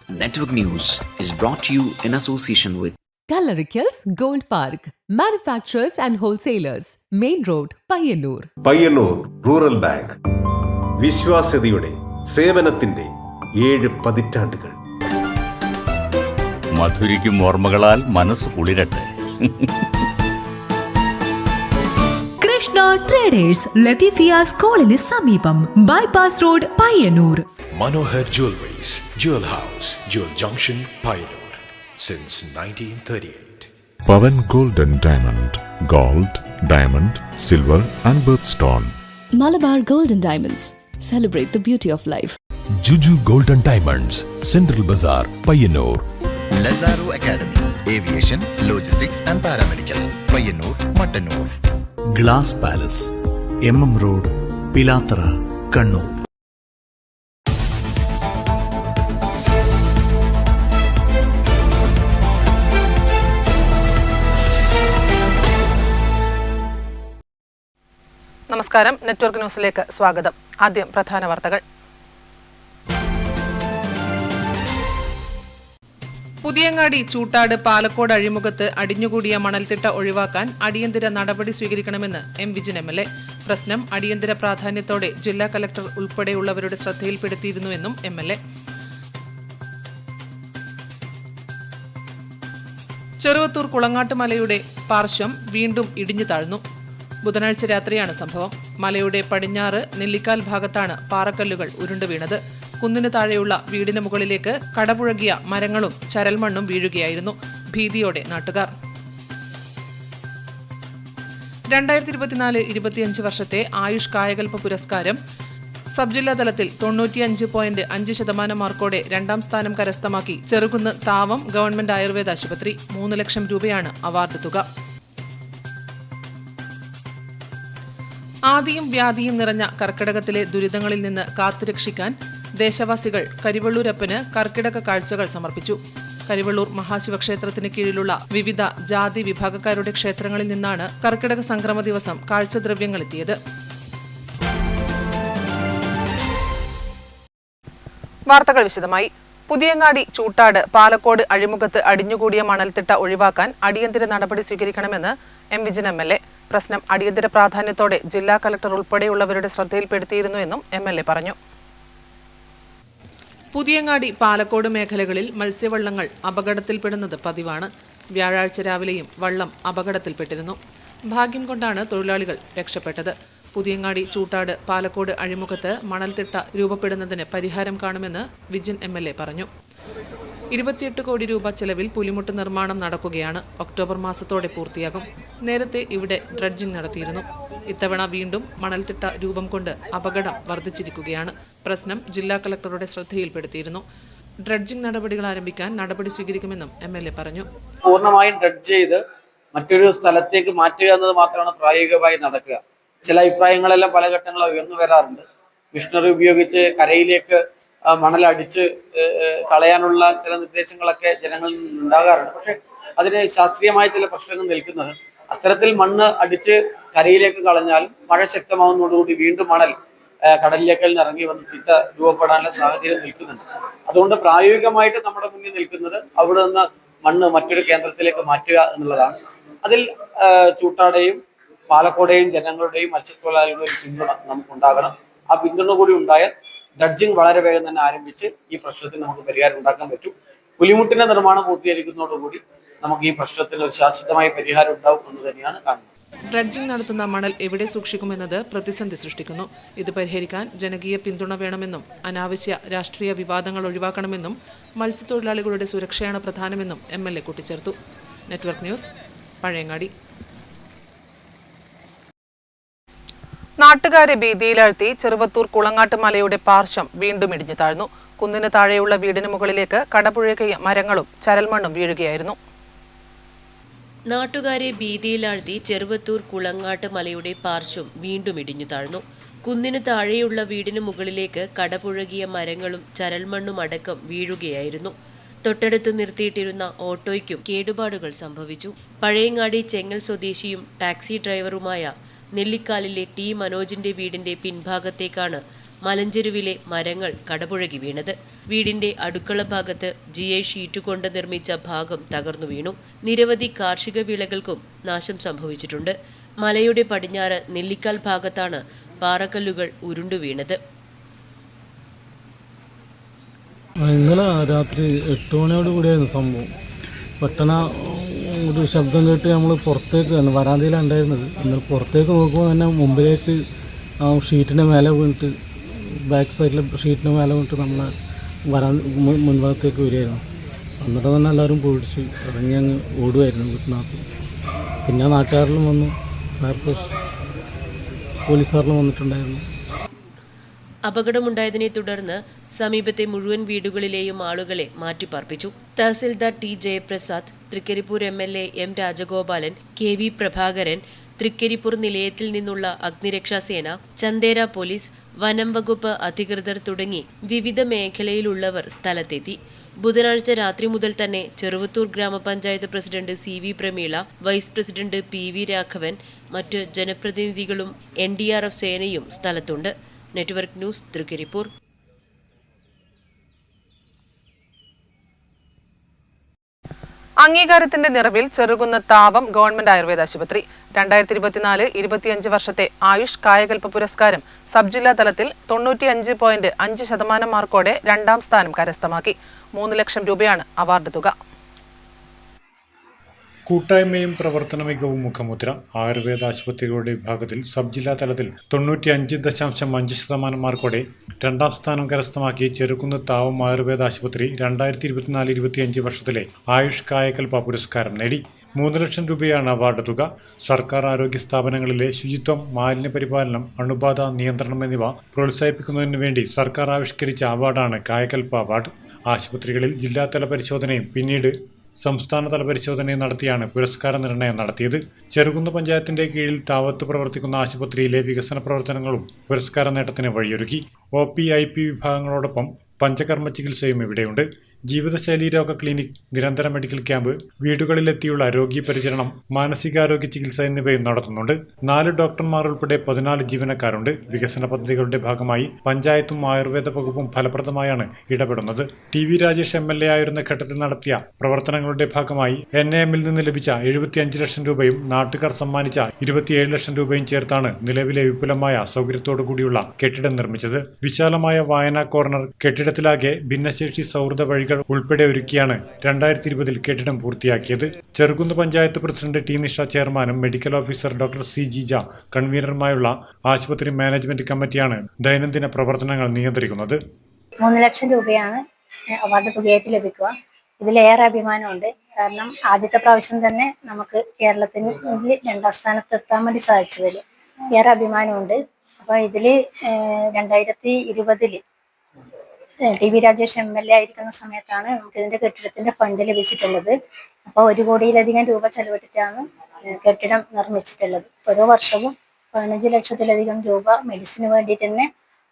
Network News is brought to you in association with Kalarikals Gold Park, manufacturers and wholesalers, Main Road, Payyannur. Payyannur rural bank വിശ്വാസ്യതയുടെ സേവനത്തിന്റെ 7 പതിറ്റാണ്ടുകൾ. മധുരിക്കും ഓർമ്മകളാൽ മനസ്സ് കുളിരട്ടെ. Krishna traders Latheefiya സ്കൂളിന് സമീപം bypass road Payyanur. Manohar Jewelries, Jewel House, Jewel Junction, Pioneer, since 1938. Pavan Golden Diamond, Gold, Diamond, Silver and Birthstone. Malabar Golden Diamonds, celebrate the beauty of life. Juju Golden Diamonds, Central Bazaar, Payyannur. Lazaro Academy, Aviation, Logistics and Paramedical, Payyannur, Mattanur. Glass Palace, MM Road, Pilathara, Kannur. നമസ്കാരം. Network ന്യൂസിലേക്ക് സ്വാഗതം. ആദ്യം പ്രധാന വാർത്തകൾ. പുതിയങ്ങാടി, ചൂട്ടാട്, പാലക്കോട് അഴിമുഖത്ത് അടിഞ്ഞുകൂടിയ മണൽത്തിട്ട ഒഴിവാക്കാൻ അടിയന്തര നടപടി സ്വീകരിക്കണമെന്ന് എം വിജിൻ എം.എൽ.എ. പ്രശ്നം അടിയന്തര പ്രാധാന്യത്തോടെ ജില്ലാ കലക്ടർ ഉൾപ്പെടെയുള്ളവരുടെ ശ്രദ്ധയിൽപ്പെടുത്തിയിരുന്നുവെന്നും എം.എൽ.എ. ചെറുവത്തൂർ കുളങ്ങാട്ടുമലയുടെ പാർശ്വം വീണ്ടും ഇടിഞ്ഞു താഴ്ന്നു. ബുധനാഴ്ച രാത്രിയാണ് സംഭവം. മലയുടെ പടിഞ്ഞാറ് നെല്ലിക്കാൽ ഭാഗത്താണ് പാറക്കല്ലുകൾ ഉരുണ്ടു വീണത്. കുന്നിന് താഴെയുള്ള വീടിന് മുകളിലേക്ക് കടപുഴകിയ മരങ്ങളും ചരൽമണ്ണും വീഴുകയായിരുന്നു. ഭീതിയോടെ നാട്ടുകാർ. 2024-25 വർഷത്തെ ആയുഷ് കായകൽപ പുരസ്കാരം സബ് ജില്ലാ തലത്തിൽ 95.5% മാർക്കോടെ 2ാം സ്ഥാനം കരസ്ഥമാക്കി ചെറുകുന്ന് താവം ഗവൺമെന്റ് ആയുർവേദ ആശുപത്രി. 3 ലക്ഷം രൂപയാണ് അവാർഡ് തുക. ആദിയും വ്യാധിയും നിറഞ്ഞ കർക്കിടകത്തിലെ ദുരിതങ്ങളിൽ നിന്ന് കാത്തുരക്ഷിക്കാൻ ദേശവാസികൾ കരിവള്ളൂരപ്പന് കർക്കിടക കാഴ്ചകൾ സമർപ്പിച്ചു. കരിവള്ളൂർ മഹാശിവക്ഷേത്രത്തിന് കീഴിലുള്ള വിവിധ ജാതി വിഭാഗക്കാരുടെ ക്ഷേത്രങ്ങളിൽ നിന്നാണ് കർക്കിടക സംക്രമ ദിവസം കാഴ്ചദ്രവ്യങ്ങൾ എത്തിയത്. വാർത്തകൾ വിശദമായി. പുതിയങ്ങാടി, ചൂട്ടാട്, പാലക്കോട് അഴിമുഖത്ത് അടിഞ്ഞുകൂടിയ മണൽത്തിട്ട ഒഴിവാക്കാൻ അടിയന്തര നടപടി സ്വീകരിക്കണമെന്ന് എം വിജിൻ എം.എൽ.എ. പ്രശ്നം അടിയന്തര പ്രാധാന്യത്തോടെ ജില്ലാ കലക്ടർ ഉൾപ്പെടെയുള്ളവരുടെ ശ്രദ്ധയിൽപ്പെടുത്തിയിരുന്നുവെന്നും എം.എൽ.എ. പറഞ്ഞു. പുതിയങ്ങാടി, പാലക്കോട് മേഖലകളിൽ മത്സ്യവള്ളങ്ങൾ അപകടത്തിൽപ്പെടുന്നത് പതിവാണ്. വ്യാഴാഴ്ച രാവിലെയും വള്ളം അപകടത്തിൽപ്പെട്ടിരുന്നു. ഭാഗ്യം കൊണ്ടാണ് തൊഴിലാളികൾ രക്ഷപ്പെട്ടത്. പുതിയങ്ങാടി, ചൂട്ടാട്, പാലക്കോട് അഴിമുഖത്ത് മണൽത്തിട്ട രൂപപ്പെടുന്നതിന് പരിഹാരം കാണുമെന്ന് വിജിൻ എം.എൽ.എ. പറഞ്ഞു. 28 കോടി രൂപ ചെലവിൽ പുലിമുട്ട് നിർമ്മാണം നടക്കുകയാണ്. ഒക്ടോബർ മാസത്തോടെ പൂർത്തിയാകും. നേരത്തെ ഇവിടെ ഡ്രഡ്ജിംഗ് നടത്തിയിരുന്നു. ഇത്തവണ വീണ്ടും മണൽത്തിട്ട രൂപം കൊണ്ട് അപകടം വർദ്ധിച്ചിരിക്കുകയാണ്. പ്രശ്നം ജില്ലാ കളക്ടറുടെ ശ്രദ്ധയിൽപ്പെടുത്തിയിരുന്നു. ഡ്രഡ്ജിംഗ് നടപടികൾ ആരംഭിക്കാൻ നടപടി സ്വീകരിക്കുമെന്നും എം.എൽ.എ. പറഞ്ഞു. പൂർണ്ണമായും ഡ്രഡ്ജ് ചെയ്ത് മറ്റൊരു സ്ഥലത്തേക്ക് മാറ്റുക എന്നത് മാത്രമാണ് പ്രായോഗികമായി നടക്കുക. ചില അഭിപ്രായങ്ങളെല്ലാം പല ഘട്ടങ്ങളിൽ ഉയർന്നു വരാറുണ്ട്. മിഷനറി ഉപയോഗിച്ച് കരയിലേക്ക് മണലടിച്ച് കളയാനുള്ള ചില നിർദ്ദേശങ്ങളൊക്കെ ജനങ്ങളിൽ ഉണ്ടാകാറുണ്ട്. പക്ഷെ അതിന് ശാസ്ത്രീയമായ ചില പ്രശ്നങ്ങൾ നിൽക്കുന്നത് അത്തരത്തിൽ മണ്ണ് അടിച്ച് കരയിലേക്ക് കളഞ്ഞാൽ മഴ ശക്തമാവുന്നതോടുകൂടി വീണ്ടും മണൽ കടലിലേക്ക് ഇറങ്ങി വന്ന് തിട്ട രൂപപ്പെടാനുള്ള സാഹചര്യം നിൽക്കുന്നുണ്ട്. അതുകൊണ്ട് പ്രായോഗികമായിട്ട് നമ്മുടെ മുന്നിൽ നിൽക്കുന്നത് അവിടെ നിന്ന് മണ്ണ് മറ്റൊരു കേന്ദ്രത്തിലേക്ക് മാറ്റുക എന്നുള്ളതാണ്. അതിൽ ചൂട്ടാടെയും പാലക്കോടെയും ജനങ്ങളുടെയും മത്സ്യത്തൊഴിലാളികളുടെയും പിന്തുണ നമുക്കുണ്ടാകണം. ആ പിന്തുണ കൂടി ഉണ്ടായാൽ ഡ്രഡ്ജിംഗ് വളരെ വേഗം തന്നെ ആരംഭിച്ച് ഈ പ്രശ്നത്തിന് നമുക്ക് പരിഹാരം ഉണ്ടാക്കാൻ പറ്റും. പുലിമുട്ടിന്റെ നിർമ്മാണം പൂർത്തീകരിക്കുന്നതോടുകൂടി നമുക്ക് ഈ പ്രശ്നത്തിന് ഒരു ശാശ്വതമായ പരിഹാരം ഉണ്ടാവും എന്ന് തന്നെയാണ് കാണുന്നത്. ഡ്രഡ്ജിംഗ് നടത്തുന്ന മണൽ എവിടെ സൂക്ഷിക്കുമെന്നത് പ്രതിസന്ധി സൃഷ്ടിക്കുന്നു. ഇത് പരിഹരിക്കാൻ ജനകീയ പിന്തുണ വേണമെന്നും അനാവശ്യ രാഷ്ട്രീയ വിവാദങ്ങൾ ഒഴിവാക്കണമെന്നും മത്സ്യത്തൊഴിലാളികളുടെ സുരക്ഷയാണ് പ്രധാനമെന്നും എം.എൽ.എ. കൂട്ടിച്ചേർത്തു. Network news, Pazhayangadi. നാട്ടുകാരെ ഭീതിയിലാഴ്ത്തി ചെറുവത്തൂർ കുളങ്ങാട്ടുമലയുടെ പാർശ്വം വീണ്ടും ഇടിഞ്ഞു താഴ്ന്നു. കുന്നിന് താഴെയുള്ള വീടിന് മുകളിലേക്ക് കടപുഴകിയ മരങ്ങളും ചരൽമണ്ണും വീഴുകയായിരുന്നു. നാട്ടുകാരെ ഭീതിയിലാഴ്ത്തി ചെറുവത്തൂർ കുളങ്ങാട്ട് മലയുടെ പാർശ്വം വീണ്ടും ഇടിഞ്ഞു താഴ്ന്നു. കുന്നിനു താഴെയുള്ള വീടിന് മുകളിലേക്ക് കടപുഴകിയ മരങ്ങളും ചരൽമണ്ണും അടക്കം വീഴുകയായിരുന്നു. തൊട്ടടുത്ത് നിർത്തിയിട്ടിരുന്ന ഓട്ടോയ്ക്കും കേടുപാടുകൾ സംഭവിച്ചു. പഴയങ്ങാടി ചെങ്ങൽ സ്വദേശിയും ടാക്സി ഡ്രൈവറുമായ നെല്ലിക്കാലിലെ ടി മനോജിന്റെ വീടിന്റെ പിൻഭാഗത്തേക്കാണ് മലഞ്ചെരുവിലെ മരങ്ങൾ കടപുഴകി വീണത്. വീടിന്റെ അടുക്കള ഭാഗത്ത് GI ഷീറ്റ് കൊണ്ട് നിർമ്മിച്ച ഭാഗം തകർന്നു വീണു. നിരവധി കാർഷിക വിളകൾക്കും നാശം സംഭവിച്ചിട്ടുണ്ട്. മലയുടെ പടിഞ്ഞാറ് നെല്ലിക്കാൽ ഭാഗത്താണ് പാറക്കല്ലുകൾ ഉരുണ്ടു വീണത്. ഇന്നലെ രാത്രി 8 മണിയോട് കൂടിയായിരുന്നു സംഭവം. പെട്ടെന്ന് ഒരു ശബ്ദം കേട്ട് നമ്മൾ പുറത്തേക്ക് വന്നു. വരാന്തയിലാണ് ഉണ്ടായിരുന്നത്. എന്നാൽ പുറത്തേക്ക് നോക്കുമ്പോൾ തന്നെ മുമ്പിലേക്ക് ആ ഷീറ്റിൻ്റെ മേലെ വീണിട്ട്, ബാക്ക് സൈഡിലെ ഷീറ്റിൻ്റെ മേലെ വീണിട്ട് നമ്മളെ മുൻഭാഗത്തേക്ക് വരികയായിരുന്നു. എന്നിട്ട് തന്നെ എല്ലാവരും പേടിച്ച് ഇറങ്ങി അങ്ങ് ഓടുമായിരുന്നു വീട്ടിനകത്ത്. പിന്നെ നാട്ടുകാരിലും വന്നു, ഫയർഫോഴ്സ് പോലീസുകാരിലും വന്നിട്ടുണ്ടായിരുന്നു. അപകടമുണ്ടായതിനെ തുടർന്ന് സമീപത്തെ മുഴുവൻ വീടുകളിലെയും ആളുകളെ മാറ്റിപ്പാർപ്പിച്ചു. Tahsildar T. Jayaprasad, Trikaripur MLA M. Rajagopalan, KV Prabhakaran, Trikaripur നിലയത്തിൽ നിന്നുള്ള അഗ്നിരക്ഷാസേന, ചന്ദേര പോലീസ്, വനം വകുപ്പ് അധികൃതർ തുടങ്ങി വിവിധ മേഖലയിലുള്ളവർ സ്ഥലത്തെത്തി. ബുധനാഴ്ച രാത്രി മുതൽ തന്നെ ചെറുവത്തൂർ ഗ്രാമപഞ്ചായത്ത് president CV Prameela, vice president PV Raghavan, മറ്റ് ജനപ്രതിനിധികളും NDRF സേനയും സ്ഥലത്തുണ്ട്. Network news, Trikaripur. അംഗീകാരത്തിന്റെ നിറവിൽ ചെറുകുന്ന് താവം ഗവൺമെന്റ് ആയുർവേദ ആശുപത്രി 2024-25 വർഷത്തെ ആയുഷ് കായകൽപ്പ പുരസ്കാരം സബ് ജില്ലാ തലത്തിൽ 95.5% മാർക്കോടെ 2ാം സ്ഥാനം കരസ്ഥമാക്കി. 3 ലക്ഷം രൂപയാണ് അവാർഡ് തുക. കൂട്ടായ്മയും പ്രവർത്തന മികവും മുഖമുദ്ര. ആയുർവേദ ആശുപത്രികളുടെ വിഭാഗത്തിൽ സബ് ജില്ലാ തലത്തിൽ 95.5% മാർക്കോടെ 2ാം സ്ഥാനം കരസ്ഥമാക്കി ചെറുകുന്ന് താവം ആയുർവേദ ആശുപത്രി 2024-25 വർഷത്തിലെ ആയുഷ് കായകൽപ്പ പുരസ്കാരം നേടി. 3 ലക്ഷം രൂപയാണ് അവാർഡ് തുക. സർക്കാർ ആരോഗ്യ സ്ഥാപനങ്ങളിലെ ശുചിത്വം, മാലിന്യ പരിപാലനം, അണുബാധ നിയന്ത്രണം എന്നിവ പ്രോത്സാഹിപ്പിക്കുന്നതിനു വേണ്ടി സർക്കാർ ആവിഷ്കരിച്ച അവാർഡാണ് കായകൽപ്പ അവാർഡ്. ആശുപത്രികളിൽ ജില്ലാതല പരിശോധനയും പിന്നീട് സംസ്ഥാനതല പരിശോധനയും നടത്തിയാണ് പുരസ്കാര നിർണയം നടത്തിയത്. ചെറുകുന്ന് പഞ്ചായത്തിന്റെ കീഴിൽ താവത്ത് പ്രവർത്തിക്കുന്ന ആശുപത്രിയിലെ വികസന പ്രവർത്തനങ്ങളും പുരസ്കാര നേട്ടത്തിന് വഴിയൊരുക്കി. OP, IP വിഭാഗങ്ങളോടൊപ്പം പഞ്ചകർമ്മ ചികിത്സയും ഇവിടെയുണ്ട്. ജീവിതശൈലി രോഗ ക്ലിനിക്, നിരന്തര മെഡിക്കൽ ക്യാമ്പ്, വീടുകളിലെത്തിയുള്ള രോഗി പരിചരണം, മാനസികാരോഗ്യ ചികിത്സ എന്നിവയും നടത്തുന്നുണ്ട്. 4 ഡോക്ടർമാർ ഉൾപ്പെടെ 14 ജീവനക്കാരുണ്ട്. വികസന പദ്ധതികളുടെ ഭാഗമായി പഞ്ചായത്തും ആയുർവേദ വകുപ്പും ഫലപ്രദമായാണ് ഇടപെടുന്നത്. TV രാജേഷ് MLA ആയിരുന്ന ഘട്ടത്തിൽ നടത്തിയ പ്രവർത്തനങ്ങളുടെ ഭാഗമായി NAMൽ നിന്ന് ലഭിച്ച 75 ലക്ഷം രൂപയും നാട്ടുകാർ സമ്മാനിച്ച 27 ലക്ഷം രൂപയും ചേർത്താണ് നിലവിലെ വിപുലമായ സൗകര്യത്തോടുകൂടിയുള്ള കെട്ടിടം നിർമ്മിച്ചത്. വിശാലമായ വായനാ കോർണർ, കെട്ടിടത്തിലാകെ ഭിന്നശേഷി സൗഹൃദ വഴികൾ ഉൾപ്പെടെ ഒരുക്കിയാണ് 2020 കെട്ടിടം പൂർത്തിയാക്കിയത്. Cherukunnu panchayat president T. നിഷ ചെയർമാനും medical officer doctor C. Jeeja കൺവീനറുമായുള്ള ആശുപത്രി മാനേജ്മെന്റ് കമ്മിറ്റിയാണ് ദൈനംദിന പ്രവർത്തനങ്ങൾ നിയന്ത്രിക്കുന്നത്. 3 ലക്ഷം രൂപയാണ് അവാർഡ് തുകയായിട്ട് ലഭിക്കുക. ഇതിലേറെ അഭിമാനമുണ്ട്. കാരണം ആദ്യത്തെ പ്രാവശ്യം തന്നെ നമുക്ക് കേരളത്തിന് 2ാം സ്ഥാനത്ത് എത്താൻ വേണ്ടി സാധിച്ചതിൽ ഏറെ അഭിമാനമുണ്ട്. അപ്പോൾ ഇതിൽ 2020 TV രാജേഷ് MLA ആയിരിക്കുന്ന സമയത്താണ് നമുക്ക് ഇതിന്റെ കെട്ടിടത്തിന്റെ ഫണ്ട് ലഭിച്ചിട്ടുള്ളത്. അപ്പോൾ 1 കോടിയിലധികം രൂപ ചെലവിട്ടിട്ടാണ് കെട്ടിടം നിർമ്മിച്ചിട്ടുള്ളത്. ഓരോ വർഷവും 15 ലക്ഷത്തിലധികം രൂപ മെഡിസിന് വേണ്ടി തന്നെ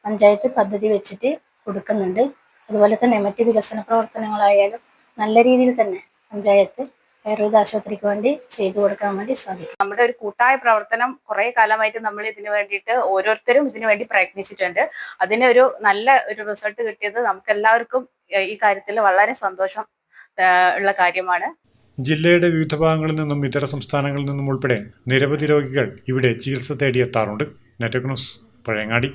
പഞ്ചായത്ത് പദ്ധതി വെച്ചിട്ട് കൊടുക്കുന്നുണ്ട്. അതുപോലെ തന്നെ മറ്റ് വികസന പ്രവർത്തനങ്ങളായാലും നല്ല രീതിയിൽ തന്നെ പഞ്ചായത്ത് ആയുർവേദ ആശുപത്രിക്ക് വേണ്ടി ചെയ്തു കൊടുക്കാൻ വേണ്ടി സാധിക്കും. നമ്മുടെ ഒരു കൂട്ടായ പ്രവർത്തനം കുറെ കാലമായിട്ട് നമ്മൾ ഇതിനു വേണ്ടിയിട്ട് ഓരോരുത്തരും ഇതിനു വേണ്ടി പ്രയത്നിച്ചിട്ടുണ്ട്. അതിന് ഒരു നല്ല ഒരു റിസൾട്ട് കിട്ടിയത് നമുക്ക് എല്ലാവർക്കും ഈ കാര്യത്തിൽ വളരെ സന്തോഷം ഉള്ള കാര്യമാണ്. ജില്ലയുടെ വിവിധ ഭാഗങ്ങളിൽ നിന്നും ഇതര സംസ്ഥാനങ്ങളിൽ നിന്നും ഉൾപ്പെടെ നിരവധി രോഗികൾ ഇവിടെ ചികിത്സ തേടിയെത്താറുണ്ട്. Network news, Pazhayangadi.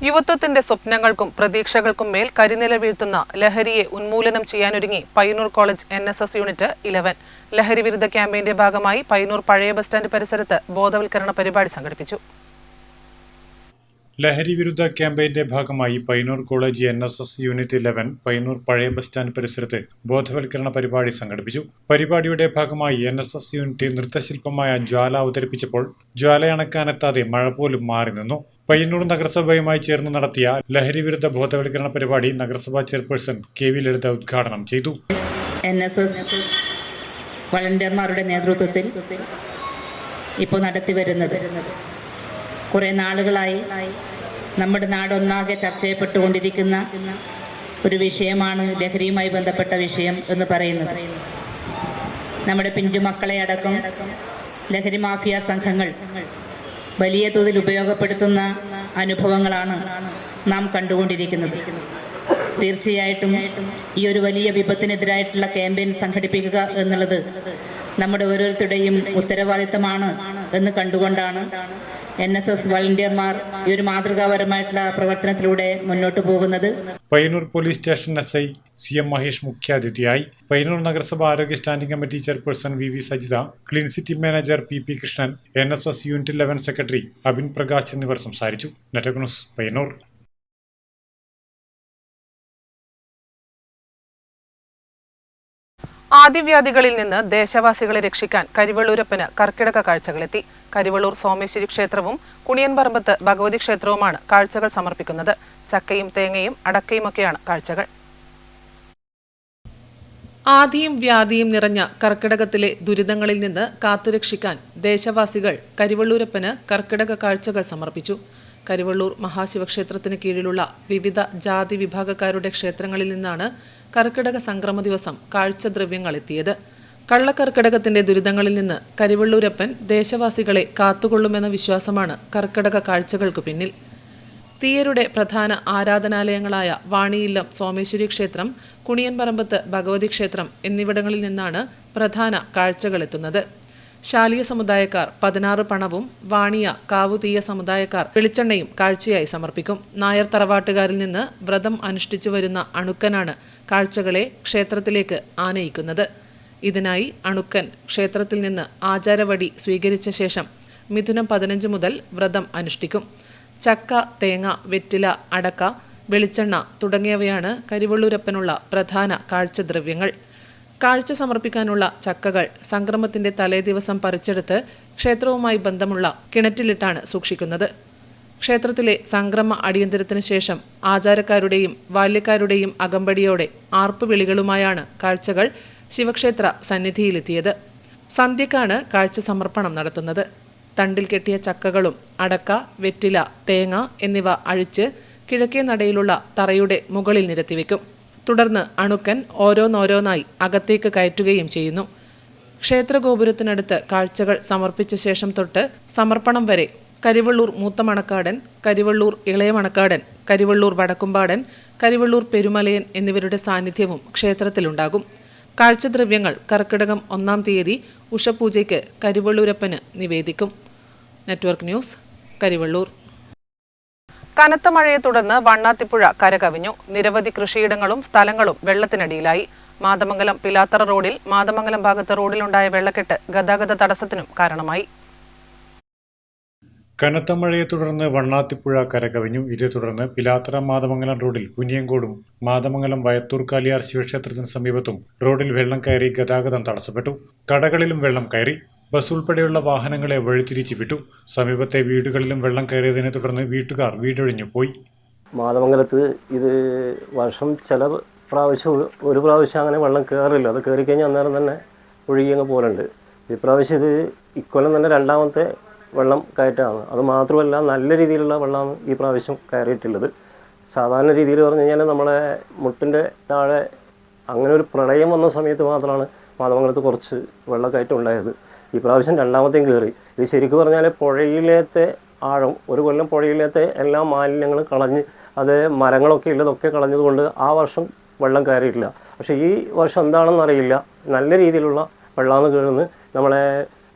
യുവത്വത്തിന്റെ സ്വപ്നങ്ങൾക്കും പ്രതീക്ഷകൾക്കും മേൽ കരിനില വീഴ്ത്തുന്ന ലഹരിയെ ഉന്മൂലനം ചെയ്യാനൊരുങ്ങി പയ്യന്നൂർ കോളേജ് NSS യൂണിറ്റ് 11. ലഹരി വിരുദ്ധ ക്യാമ്പയിന്റെ ഭാഗമായി പയ്യന്നൂർ പഴയ ബസ് സ്റ്റാൻഡ് പരിസരത്ത് ബോധവൽക്കരണ പരിപാടി സംഘടിപ്പിച്ചു. ലഹരി വിരുദ്ധ ക്യാമ്പയിന്റെ ഭാഗമായി Payyanur college NSS unit 11 Payyanur പഴയ ബസ് സ്റ്റാൻഡ് പരിസരത്ത് ബോധവൽക്കരണ പരിപാടി സംഘടിപ്പിച്ചു. പരിപാടിയുടെ ഭാഗമായി NSS യൂണിറ്റ് നൃത്തശില്പമായ ജ്വാല അവതരിപ്പിച്ചപ്പോൾ ജ്വാലയണക്കാനെത്താതെ മഴ പോലും മാറി നിന്നു. പയ്യന്നൂർ നഗരസഭയുമായി ചേർന്ന് നടത്തിയ ലഹരി വിരുദ്ധ ബോധവൽക്കരണ പരിപാടി നഗരസഭാ ചെയർപേഴ്സൺ KV ലളിത ഉദ്ഘാടനം ചെയ്തു. NSS വളണ്ടിയർമാരുടെ നേതൃത്വത്തിൽ ഇപ്പോൾ നടത്തിവരുന്നത് കുറെ നാളുകളായി നമ്മുടെ നാടൊന്നാകെ ചർച്ച ചെയ്യപ്പെട്ടുകൊണ്ടിരിക്കുന്ന ഒരു വിഷയമാണ് ലഹരിയുമായി ബന്ധപ്പെട്ട വിഷയം എന്ന് പറയുന്നത്. നമ്മുടെ പിഞ്ചുമക്കളെ അടക്കം ലഹരി മാഫിയ സംഘങ്ങൾ വലിയ തോതിൽ ഉപയോഗപ്പെടുത്തുന്ന അനുഭവങ്ങളാണ് നാം കണ്ടുകൊണ്ടിരിക്കുന്നത്. തീർച്ചയായിട്ടും ഈ ഒരു വലിയ വിപത്തിനെതിരായിട്ടുള്ള ക്യാമ്പയിൻ സംഘടിപ്പിക്കുക എന്നുള്ളത് നമ്മുടെ ഓരോരുത്തരുടെയും ഉത്തരവാദിത്തമാണ് എന്ന് കണ്ടുകൊണ്ടാണ് NSS വളണ്ടിയർമാർ ഈ ഒരു മാതൃകാപരമായിട്ടുള്ള പ്രവർത്തനത്തിലൂടെ മുന്നോട്ട് പോകുന്നത്. Payyanur police station SI CM Mahesh മുഖ്യാതിഥിയായി. പയ്യന്നൂർ നഗരസഭ ആരോഗ്യ standing committee chairperson VV Sajitha, clean city manager PP Krishnan, NSS unit 11 secretary Abin Prakash എന്നിവർ സംസാരിച്ചു. Network news Payyanur. ആദിവ്യാധികളിൽ നിന്ന് ദേശവാസികളെ രക്ഷിക്കാൻ കരിവള്ളൂരപ്പന് കർക്കിടക കാഴ്ചകളെത്തി. കരിവള്ളൂർ സോമേശ്വരി ക്ഷേത്രവും കുണിയൻപറമ്പത്ത് ഭഗവതി ക്ഷേത്രവുമാണ് കാഴ്ചകൾ സമർപ്പിക്കുന്നത്. ചക്കയും തേങ്ങയും അടക്കയുമൊക്കെയാണ് കാഴ്ചകൾ. ആദിയും വ്യാധിയും നിറഞ്ഞ കർക്കിടകത്തിലെ ദുരിതങ്ങളിൽ നിന്ന് കാത്തുരക്ഷിക്കാൻ ദേശവാസികൾ കരിവള്ളൂരപ്പന് കർക്കിടക കാഴ്ചകൾ സമർപ്പിച്ചു. കരിവള്ളൂർ മഹാശിവക്ഷേത്രത്തിന് കീഴിലുള്ള വിവിധ ജാതി വിഭാഗക്കാരുടെ ക്ഷേത്രങ്ങളിൽ നിന്നാണ് കർക്കിടക സംക്രമ ദിവസം കാഴ്ചദ്രവ്യങ്ങൾ എത്തിയത്. കള്ളക്കർക്കിടകത്തിന്റെ ദുരിതങ്ങളിൽ നിന്ന് കരിവള്ളൂരപ്പൻ ദേശവാസികളെ കാത്തുകൊള്ളുമെന്ന വിശ്വാസമാണ് കർക്കിടക കാഴ്ചകൾക്ക് പിന്നിൽ. തീയരുടെ പ്രധാന ആരാധനാലയങ്ങളായ വാണിയില്ലം സോമേശ്വരി ക്ഷേത്രം, കുണിയൻപറമ്പത്ത് ഭഗവതി ക്ഷേത്രം എന്നിവിടങ്ങളിൽ നിന്നാണ് പ്രധാന കാഴ്ചകളെത്തുന്നത്. ശാലിയ സമുദായക്കാർ 16 പണവും വാണിയ കാവുതീയ സമുദായക്കാർ വെളിച്ചെണ്ണയും കാഴ്ചയായി സമർപ്പിക്കും. നായർ തറവാട്ടുകാരിൽ നിന്ന് വ്രതം അനുഷ്ഠിച്ചു വരുന്ന അണുക്കനാണ് കാഴ്ചകളെ ക്ഷേത്രത്തിലേക്ക് ആനയിക്കുന്നത്. ഇതിനായി അണുക്കൻ ക്ഷേത്രത്തിൽ നിന്ന് ആചാരവടി സ്വീകരിച്ച ശേഷം മിഥുനം 15 മുതൽ വ്രതം അനുഷ്ഠിക്കും. ചക്ക, തേങ്ങ, വെറ്റില, അടക്ക, വെളിച്ചെണ്ണ തുടങ്ങിയവയാണ് കരിവള്ളൂരപ്പനുള്ള പ്രധാന കാഴ്ചദ്രവ്യങ്ങൾ. കാഴ്ച സമർപ്പിക്കാനുള്ള ചക്കകൾ സംക്രമത്തിന്റെ തലേദിവസം പറിച്ചെടുത്ത് ക്ഷേത്രവുമായി ബന്ധമുള്ള കിണറ്റിലിട്ടാണ് സൂക്ഷിക്കുന്നത്. ക്ഷേത്രത്തിലെ സംക്രമ അടിയന്തരത്തിന് ശേഷം ആചാരക്കാരുടെയും ബാല്യക്കാരുടെയും അകമ്പടിയോടെ ആർപ്പുവിളികളുമായാണ് കാഴ്ചകൾ ശിവക്ഷേത്ര സന്നിധിയിലെത്തിയത്. സന്ധ്യക്കാണ് കാഴ്ച സമർപ്പണം നടത്തുന്നത്. തണ്ടിൽ കെട്ടിയ ചക്കകളും അടക്ക, വെറ്റില, തേങ്ങ എന്നിവ അഴിച്ച് കിഴക്കേ നടയിലുള്ള തറയുടെ മുകളിൽ നിരത്തിവെക്കും. തുടർന്ന് അണുക്കൻ ഓരോന്നോരോന്നായി അകത്തേക്ക് കയറ്റുകയും ചെയ്യുന്നു. ക്ഷേത്രഗോപുരത്തിനടുത്ത് കാഴ്ചകൾ സമർപ്പിച്ച ശേഷം തൊട്ട് സമർപ്പണം വരെ കരിവള്ളൂർ മൂത്ത മണക്കാടൻ, കരിവള്ളൂർ ഇളയ മണക്കാടൻ, കരിവള്ളൂർ വടക്കുംപാടൻ, കരിവള്ളൂർ പെരുമലയൻ എന്നിവരുടെ സാന്നിധ്യവും ക്ഷേത്രത്തിലുണ്ടാകും. കാഴ്ചദ്രവ്യങ്ങൾ കർക്കിടകം 1-ാം തീയതി ഉഷപൂജയ്ക്ക് കരിവള്ളൂരപ്പന് നിവേദിക്കും. Network news, Karivellur. കനത്ത മഴയെ തുടർന്ന് വണ്ണാത്തിപ്പുഴ കരകവിഞ്ഞു. നിരവധി കൃഷിയിടങ്ങളും സ്ഥലങ്ങളും വെള്ളത്തിനടിയിലായി. മാതമംഗലം പിലാത്തറ റോഡിൽ മാതമംഗലം ഭാഗത്ത് റോഡിലുണ്ടായ വെള്ളക്കെട്ട് ഗതാഗത തടസ്സത്തിനും കാരണമായി. കനത്ത മഴയെ തുടർന്ന് വണ്ണാത്തിപ്പുഴ കരകവിഞ്ഞു. ഇതേ തുടർന്ന് പിലാത്തറ മാതമംഗലം റോഡിൽ കുനിയങ്കോടും മാതമംഗലം വയത്തൂർ കാലിയാർ ശിവക്ഷേത്രത്തിന് സമീപത്തും റോഡിൽ വെള്ളം കയറി ഗതാഗതം തടസ്സപ്പെട്ടു. കടകളിലും വെള്ളം കയറി. ബസ് ഉൾപ്പെടെയുള്ള വാഹനങ്ങളെ വഴിതിരിച്ചു വിട്ടു. സമീപത്തെ വീടുകളിലും വെള്ളം കയറിയതിനെ തുടർന്ന് വീട്ടുകാർ വീടൊഴിഞ്ഞു പോയി. മാതമംഗലത്ത് ഇത് വർഷം ചില പ്രാവശ്യം ഒരു പ്രാവശ്യം അങ്ങനെ വെള്ളം കയറില്ല. അത് കയറിക്കഴിഞ്ഞാൽ അന്നേരം തന്നെ ഒഴുകി അങ്ങ് പോലുണ്ട്. ഇപ്രാവശ്യം ഇത് ഇക്കൊല്ലം തന്നെ 2ാമത്തെ വെള്ളം കയറ്റമാണ്. അത് മാത്രമല്ല നല്ല രീതിയിലുള്ള വെള്ളമാണ് ഈ പ്രാവശ്യം കയറിയിട്ടുള്ളത്. സാധാരണ രീതിയിൽ പറഞ്ഞു കഴിഞ്ഞാൽ നമ്മളെ മുട്ടിൻ്റെ താഴെ അങ്ങനെ ഒരു പ്രളയം വന്ന സമയത്ത് മാത്രമാണ് മാതമംഗലത്ത് കുറച്ച് വെള്ളക്കയറ്റം ഉണ്ടായത്. ഈ പ്രാവശ്യം 2ാമത്തെയും കയറി. ഇത് ശരിക്കും പറഞ്ഞാൽ പുഴയിലത്തെ ആഴം, ഒരു കൊല്ലം പുഴയിലത്തെ എല്ലാ മാലിന്യങ്ങളും കളഞ്ഞ് അത് മരങ്ങളൊക്കെ ഉള്ളതൊക്കെ കളഞ്ഞതുകൊണ്ട് ആ വർഷം വെള്ളം കയറിയിട്ടില്ല. പക്ഷേ ഈ വർഷം എന്താണെന്ന് അറിയില്ല, നല്ല രീതിയിലുള്ള വെള്ളമാണ് കയറുന്നത്. നമ്മളെ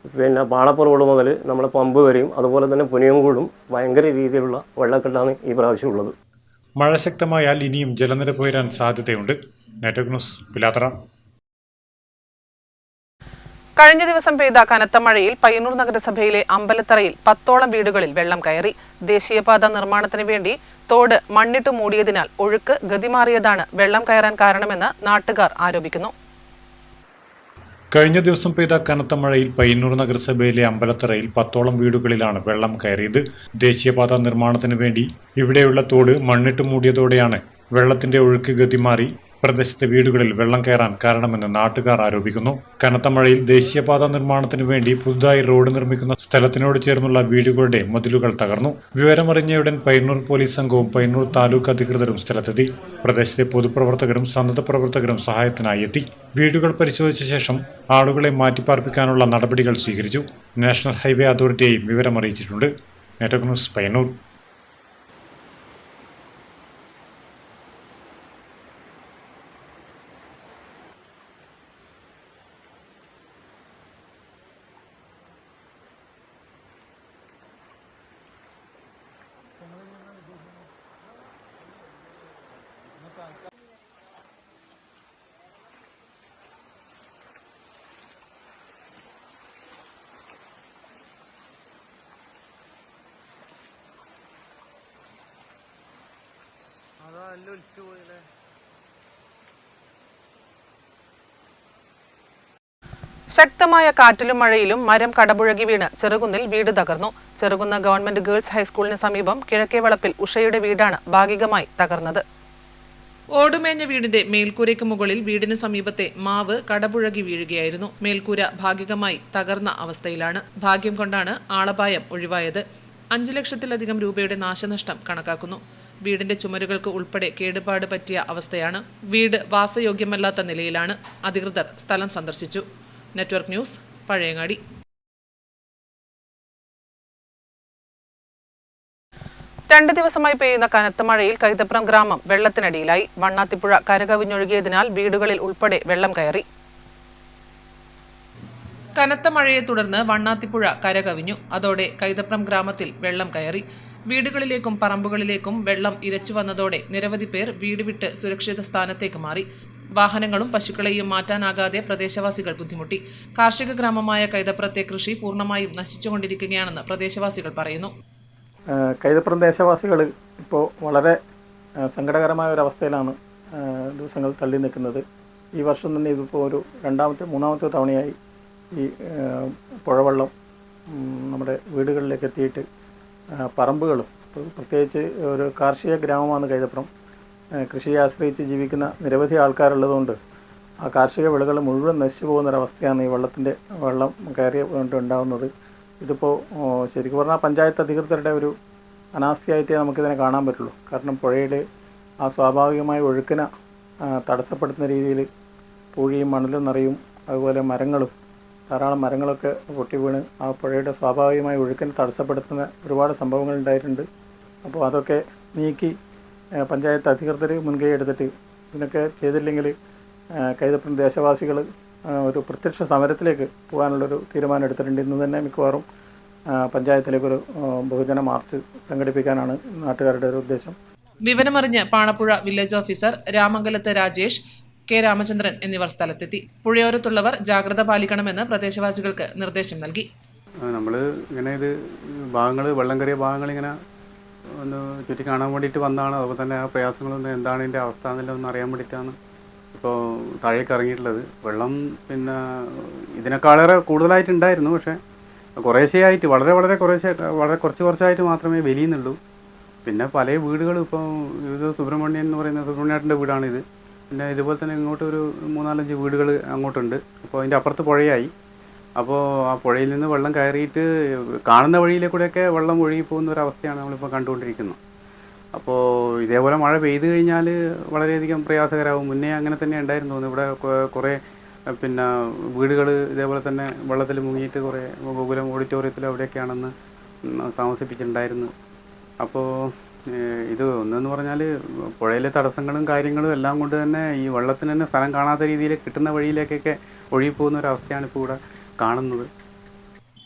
പാണപ്പ റോഡ് മുതൽ നമ്മളെ പമ്പ് വരെയും അതുപോലെ തന്നെ പുനിയങ്കോടും ഭയങ്കര രീതിയിലുള്ള വെള്ളക്കെട്ടാണ് ഈ പ്രാവശ്യം ഉള്ളത്. മഴ ശക്തമായാൽ ഇനിയും ജലനിരപ്പ് ഉയരാൻ സാധ്യതയുണ്ട്. Network news, Pilathara. കഴിഞ്ഞ ദിവസം പെയ്ത കനത്ത മഴയിൽ പയ്യന്നൂർ നഗരസഭയിലെ അമ്പലത്തറയിൽ 10ഓളം വീടുകളിൽ വെള്ളം കയറി. ദേശീയപാത നിർമ്മാണത്തിന് വേണ്ടി തോട് മണ്ണിട്ട് മൂടിയതിനാൽ ഒഴുക്ക് ഗതിമാറിയതാണ് വെള്ളം കയറാൻ കാരണമെന്ന് നാട്ടുകാർ ആരോപിക്കുന്നു. കഴിഞ്ഞ ദിവസം പെയ്ത കനത്ത മഴയിൽ പയ്യന്നൂർ നഗരസഭയിലെ അമ്പലത്തറയിൽ 10ഓളം വീടുകളിലാണ് വെള്ളം കയറിയത്. ദേശീയപാത നിർമ്മാണത്തിന് വേണ്ടി ഇവിടെയുള്ള തോട് മണ്ണിട്ട് മൂടിയതോടെയാണ് വെള്ളത്തിന്റെ ഒഴുക്ക് ഗതിമാറി പ്രദേശത്തെ വീടുകളിൽ വെള്ളം കയറാൻ കാരണമെന്ന് നാട്ടുകാർ ആരോപിക്കുന്നു. കനത്ത മഴയിൽ ദേശീയപാത നിർമ്മാണത്തിനു വേണ്ടി പുതുതായി റോഡ് നിർമ്മിക്കുന്ന സ്ഥലത്തിനോട് ചേർന്നുള്ള വീടുകളുടെ മതിലുകൾ തകർന്നു. വിവരമറിഞ്ഞയുടൻ പയ്യന്നൂർ പോലീസ് സംഘവും പയ്യന്നൂർ താലൂക്ക് അധികൃതരും സ്ഥലത്തെത്തി. പ്രദേശത്തെ പൊതുപ്രവർത്തകരും സന്നദ്ധ പ്രവർത്തകരും സഹായത്തിനായി എത്തി. വീടുകൾ പരിശോധിച്ച ശേഷം ആളുകളെ മാറ്റിപ്പാർപ്പിക്കാനുള്ള നടപടികൾ സ്വീകരിച്ചു. നാഷണൽ ഹൈവേ അതോറിറ്റിയെയും വിവരമറിയിച്ചിട്ടുണ്ട്. Network news Payyannur. ശക്തമായ കാറ്റിലും മഴയിലും മരം കടപുഴകി വീണ് ചെറുകുന്നിൽ വീട് തകർന്നു. ചെറുകുന്ന് ഗവൺമെന്റ് ഗേൾസ് ഹൈസ്കൂളിന് സമീപം കിഴക്കേ വളപ്പിൽ ഉഷയുടെ വീടാണ് ഭാഗികമായി തകർന്നത്. ഓടുമേഞ്ഞ വീടിന്റെ മേൽക്കൂരയ്ക്ക് മുകളിൽ വീടിന് സമീപത്തെ മാവ് കടപുഴകി വീഴുകയായിരുന്നു. മേൽക്കൂര ഭാഗികമായി തകർന്ന അവസ്ഥയിലാണ്. ഭാഗ്യം കൊണ്ടാണ് ആളപായം ഒഴിവായത്. 5 ലക്ഷത്തിലധികം രൂപയുടെ നാശനഷ്ടം കണക്കാക്കുന്നു. വീടിന്റെ ചുമരുകൾക്ക് ഉൾപ്പെടെ കേടുപാട് പറ്റിയ അവസ്ഥയാണ്. വീട് വാസയോഗ്യമല്ലാത്ത നിലയിലാണ്. അധികൃതർ സ്ഥലം സന്ദർശിച്ചു. Network news, Pazhayangadi. രണ്ട് ദിവസമായി പെയ്യുന്ന കനത്ത മഴയിൽ കൈതപ്രം ഗ്രാമം വെള്ളത്തിനടിയിലായി. വണ്ണാത്തിപ്പുഴ കരകവിഞ്ഞൊഴുകിയതിനാൽ വീടുകളിൽ ഉൾപ്പെടെ വെള്ളം കയറി. കനത്ത മഴയെ തുടർന്ന് വണ്ണാത്തിപ്പുഴ കരകവിഞ്ഞു. അതോടെ കൈതപ്രം ഗ്രാമത്തിൽ വെള്ളം കയറി. വീടുകളിലേക്കും പറമ്പുകളിലേക്കും വെള്ളം ഇരച്ചു വന്നതോടെ നിരവധി പേർ വീട് വിട്ട് സുരക്ഷിത സ്ഥാനത്തേക്ക് മാറി. വാഹനങ്ങളും പശുക്കളെയും മാറ്റാനാകാതെ പ്രദേശവാസികൾ ബുദ്ധിമുട്ടി. കാർഷിക ഗ്രാമമായ കൈതപ്രത്തെ കൃഷി പൂർണ്ണമായും നശിച്ചുകൊണ്ടിരിക്കുകയാണെന്ന് പ്രദേശവാസികൾ പറയുന്നു. കൈതപ്രം ദേശവാസികൾ ഇപ്പോൾ വളരെ സങ്കടകരമായ ഒരു അവസ്ഥയിലാണ് ദിവസങ്ങൾ തള്ളി നിൽക്കുന്നത്. ഈ വർഷം തന്നെ ഇതിപ്പോൾ ഒരു മൂന്നാമത്തെ തവണയായി ഈ പുഴവെള്ളം നമ്മുടെ വീടുകളിലേക്ക് എത്തിയിട്ട് പറമ്പുകളും, പ്രത്യേകിച്ച് ഒരു കാർഷിക ഗ്രാമമാണ് കൈതപ്രം. കൃഷിയെ ആശ്രയിച്ച് ജീവിക്കുന്ന നിരവധി ആൾക്കാരുള്ളതുകൊണ്ട് ആ കാർഷിക വിളകൾ മുഴുവൻ നശിച്ചു പോകുന്നൊരവസ്ഥയാണ് ഈ വെള്ളം കയറിയ ഉണ്ടാകുന്നത്. ഇതിപ്പോൾ ശരിക്കും പറഞ്ഞാൽ പഞ്ചായത്ത് അധികൃതരുടെ ഒരു അനാസ്ഥയായിട്ടേ നമുക്കിതിനെ കാണാൻ പറ്റുള്ളൂ. കാരണം പുഴയിൽ ആ സ്വാഭാവികമായ ഒഴുക്കിനെ തടസ്സപ്പെടുത്തുന്ന രീതിയിൽ പൂഴിയും മണലും നിറയും, അതുപോലെ ധാരാളം മരങ്ങളൊക്കെ പൊട്ടി വീണ് ആ പുഴയുടെ സ്വാഭാവികമായ ഒഴുക്കിനെ തടസ്സപ്പെടുത്തുന്ന ഒരുപാട് സംഭവങ്ങൾ ഉണ്ടായിട്ടുണ്ട്. അപ്പോൾ അതൊക്കെ നീക്കി പഞ്ചായത്ത് അധികൃതർ മുൻകൈ എടുത്തിട്ട് ഇതിനൊക്കെ ചെയ്തില്ലെങ്കിൽ കൈതപ്രം ദേശവാസികൾ ഒരു പ്രത്യക്ഷ സമരത്തിലേക്ക് പോകാനുള്ളൊരു തീരുമാനം എടുത്തിട്ടുണ്ട്. ഇന്ന് തന്നെ മിക്കവാറും പഞ്ചായത്തിലേക്കൊരു ബഹുജന മാർച്ച് സംഘടിപ്പിക്കാനാണ് നാട്ടുകാരുടെ ഒരു ഉദ്ദേശം. വിവരമറിഞ്ഞ് പാണപ്പുഴ വില്ലേജ് ഓഫീസർ രാമംഗലത്ത് രാജേഷ്, കെ രാമചന്ദ്രൻ എന്നിവർ സ്ഥലത്തെത്തി. പുഴയോരത്തുള്ളവർ ജാഗ്രത പാലിക്കണമെന്ന് പ്രദേശവാസികൾക്ക് നിർദ്ദേശം നൽകി. നമ്മൾ ഇങ്ങനെ വെള്ളം കയറിയ ഭാഗങ്ങൾ ഇങ്ങനെ ഒന്ന് ചുറ്റി കാണാൻ വേണ്ടിയിട്ട് വന്നതാണ്. അതുപോലെ തന്നെ ആ പ്രയാസങ്ങളൊന്നും എന്താണ് ഇതിൻ്റെ അവസ്ഥ എന്നെല്ലാം ഒന്ന് അറിയാൻ വേണ്ടിയിട്ടാണ് ഇപ്പോൾ താഴേക്ക് ഇറങ്ങിയിട്ടുള്ളത്. വെള്ളം പിന്നെ ഇതിനേക്കാളേറെ കൂടുതലായിട്ടുണ്ടായിരുന്നു. പക്ഷേ കുറേശ്ശെയായിട്ട് വളരെ കുറച്ചായിട്ട് മാത്രമേ വലിയുന്നുള്ളൂ. പിന്നെ പല വീടുകളും ഇപ്പോൾ ഇത് സുബ്രഹ്മണ്യൻ എന്ന് പറയുന്ന സുബ്രഹ്മണ്യേട്ടൻ്റെ വീടാണിത്. പിന്നെ ഇതുപോലെ തന്നെ ഇങ്ങോട്ട് ഒരു 3-4 വീടുകൾ അങ്ങോട്ടുണ്ട്. അപ്പോൾ അതിൻ്റെ അപ്പുറത്ത് പുഴയായി. അപ്പോൾ ആ പുഴയിൽ നിന്ന് വെള്ളം കയറിയിട്ട് കാണുന്ന വഴിയിലേക്കൂടെയൊക്കെ വെള്ളം ഒഴുകി പോകുന്ന ഒരവസ്ഥയാണ് നമ്മളിപ്പോൾ കണ്ടുകൊണ്ടിരിക്കുന്നത്. അപ്പോൾ ഇതേപോലെ മഴ പെയ്തു കഴിഞ്ഞാൽ വളരെയധികം പ്രയാസകരമാവും. മുന്നേ അങ്ങനെ തന്നെ ഉണ്ടായിരുന്നു. ഇവിടെ കുറേ പിന്നെ വീടുകൾ ഇതേപോലെ തന്നെ വെള്ളത്തിൽ മുങ്ങിയിട്ട് കുറേ ഗോകുലം ഓഡിറ്റോറിയത്തിൽ അവിടെയൊക്കെയാണെന്ന് താമസിപ്പിച്ചിട്ടുണ്ടായിരുന്നു. അപ്പോൾ ഇത് ഒന്നെന്ന് പറഞ്ഞാൽ പുഴയിലെ തടസ്സങ്ങളും കാര്യങ്ങളും എല്ലാം കൊണ്ട് തന്നെ ഈ വെള്ളത്തിന് തന്നെ സ്ഥലം കാണാത്ത രീതിയിൽ കിട്ടുന്ന വഴിയിലേക്കൊക്കെ ഒഴുകിപ്പോകുന്ന ഒരവസ്ഥയാണ് ഇപ്പോൾ ഇവിടെ കാണുന്നത്.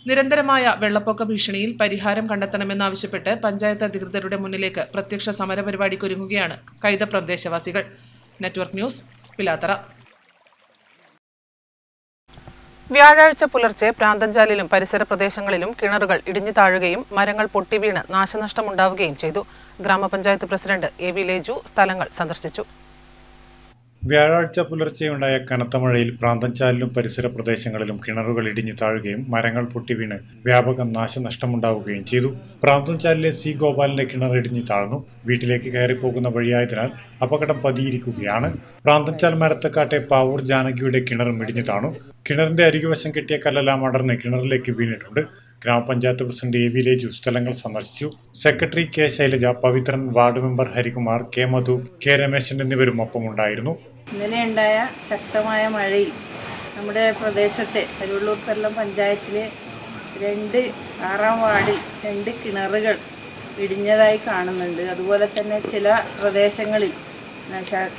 നിരന്തരമായ വെള്ളപ്പൊക്ക ഭീഷണിയിൽ പരിഹാരം കണ്ടെത്തണമെന്നാവശ്യപ്പെട്ട് പഞ്ചായത്ത് അധികൃതരുടെ മുന്നിലേക്ക് പ്രത്യക്ഷ സമരപരിപാടിക്കൊരുങ്ങുകയാണ് കൈതപ്രം ദേശവാസികൾ. Network news, Pilathara. വ്യാഴാഴ്ച പുലർച്ചെ പ്രാന്തൻചാലിലും പരിസര പ്രദേശങ്ങളിലും കിണറുകൾ ഇടിഞ്ഞു താഴുകയും മരങ്ങൾ പൊട്ടിവീണ് നാശനഷ്ടമുണ്ടാവുകയും ചെയ്തു. ഗ്രാമപഞ്ചായത്ത് പ്രസിഡന്റ് എ വി ലേജു സ്ഥലങ്ങൾ സന്ദർശിച്ചു. വ്യാഴാഴ്ച പുലർച്ചെയുണ്ടായ കനത്ത മഴയിൽ പ്രാന്തൻചാലിലും പരിസര പ്രദേശങ്ങളിലും കിണറുകൾ ഇടിഞ്ഞു താഴുകയും മരങ്ങൾ പൊട്ടിവീണ് വ്യാപക നാശനഷ്ടമുണ്ടാവുകയും ചെയ്തു. പ്രാന്തൻചാലിലെ സി ഗോപാലിന്റെ കിണർ ഇടിഞ്ഞു താഴ്ന്നു. വീട്ടിലേക്ക് കയറിപ്പോകുന്ന വഴിയായതിനാൽ അപകടം പതിയിരിക്കുകയാണ്. പ്രാന്തൻചാൽ മരത്തക്കാട്ടെ പാവൂർ ജാനകിയുടെ കിണറും ഇടിഞ്ഞു താണു. കിണറിന്റെ അരികുവശം കെട്ടിയ കല്ലെല്ലാം അടർന്ന് കിണറിലേക്ക് വീണിട്ടുണ്ട്. ഗ്രാമപഞ്ചായത്ത് പ്രസിഡന്റ് എ വി ലേജു സ്ഥലങ്ങൾ സന്ദർശിച്ചു. Secretary K Shailaja, Pavithran, ward member Harikumar, K Madhu, K Rameshan എന്നിവരും ഒപ്പമുണ്ടായിരുന്നു. ഇന്നലെയുണ്ടായ ശക്തമായ മഴയിൽ നമ്മുടെ പ്രദേശത്തെ കരുവള്ളൂർ കൊല്ലം പഞ്ചായത്തിലെ 6-ാം വാർഡിൽ 2 കിണറുകൾ ഇടിഞ്ഞതായി കാണുന്നുണ്ട്. അതുപോലെ തന്നെ ചില പ്രദേശങ്ങളിൽ